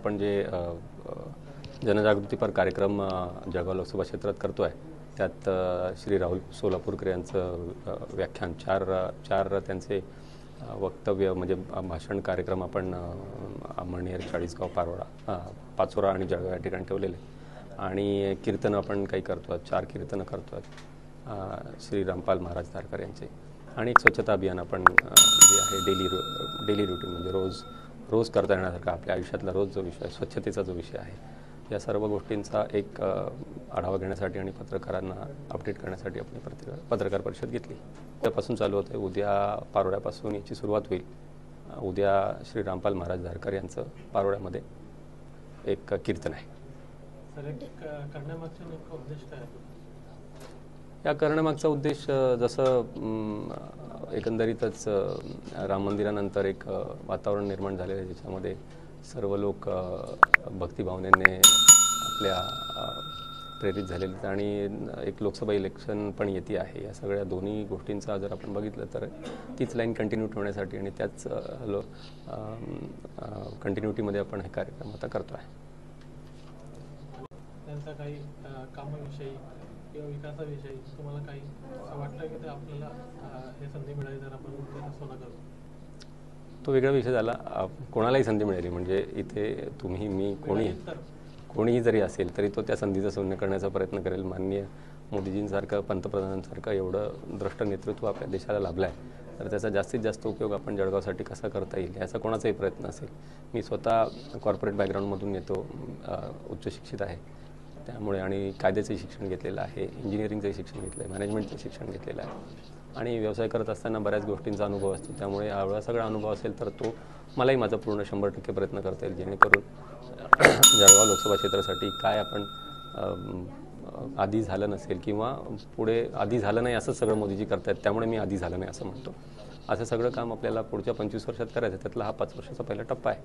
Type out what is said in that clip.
आपण जे जनजागृतीपर कार्यक्रम जळगाव लोकसभा क्षेत्रात करतो आहे त्यात श्री राहुल सोलापूरकर यांचं व्याख्यान चार त्यांचे वक्तव्य म्हणजे भाषण कार्यक्रम आपण मणेर, चाळीसगाव, पाचोरा आणि जळगाव या ठिकाणी ठेवलेले आणि कीर्तनं आपण काही करतो आहोत. 4 कीर्तनं करतो आहोत श्री रामपाल महाराज धारकर यांचे आणि एक स्वच्छता अभियान आपण जे आहे डेली रुटीन म्हणजे रोज करता येण्यासारखा आपल्या आयुष्यातला रोज जो विषय आहे स्वच्छतेचा जो विषय आहे या सर्व गोष्टींचा एक आढावा घेण्यासाठी आणि पत्रकारांना अपडेट करण्यासाठी आपण पत्रकार परिषद घेतली. त्यापासून चालू होते. उद्या पारोड्यापासून याची सुरुवात होईल. उद्या श्री रामपाल महाराज धारकर यांचं पारोड्यामध्ये एक कीर्तन आहे. या करण्यामागचा उद्देश जसं एकंदरीतच राम मंदिरानंतर एक वातावरण निर्माण झालेलं आहे ज्याच्यामध्ये सर्व लोक भक्तिभावनेने आपल्या प्रेरित झालेले आहेत आणि एक लोकसभा इलेक्शन पण येते आहे. या सगळ्या दोन्ही गोष्टींचा जर आपण बघितलं तर तीच लाईन कंटिन्यू ठेवण्यासाठी आणि त्याच कंटिन्युटीमध्ये आपण हे कार्यक्रम आता करतो आहे. त्यांचा काही कामाविषयी किंवा विकासाविषयी तुम्हाला काही वाटलं की ते आपल्याला हे संधी मिळाली तर आपण सोना करू? तो वेगळा विषय झाला. कोणालाही संधी मिळाली म्हणजे इथे तुम्ही मी कोणीही जरी असेल तरी तो त्या संधीचं सोनं करण्याचा प्रयत्न करेल. माननीय मोदीजींसारखं पंतप्रधानांसारखं एवढं द्रष्ट नेतृत्व आपल्या देशाला लाभलं आहे तर त्याचा जास्तीत जास्त उपयोग आपण जळगावसाठी कसा करता येईल याचा कोणाचाही प्रयत्न असेल. मी स्वतः कॉर्पोरेट बॅकग्राऊंडमधून येतो, उच्च शिक्षित आहे त्यामुळे आणि कायद्याचंही शिक्षण घेतलेलं आहे, इंजिनिअरिंगचंही शिक्षण घेतलं आहे, मॅनेजमेंटचं शिक्षण घेतलेलं आहे आणि व्यवसाय करत असताना बऱ्याच गोष्टींचा अनुभव असतो. त्यामुळे एवढा सगळा अनुभव असेल तर तो मलाही माझा पूर्ण 100% प्रयत्न करता येईल जेणेकरून जळगाव लोकसभा क्षेत्रासाठी काय आपण आधी झालं नसेल किंवा पुढे आधी झालं नाही असं सगळं मोदीजी करतायत त्यामुळे मी आधी झालं नाही असं म्हणतो. असं सगळं काम आपल्याला पुढच्या 25 वर्षात करायचं. त्यातला हा 5 वर्षाचा पहिला टप्पा आहे.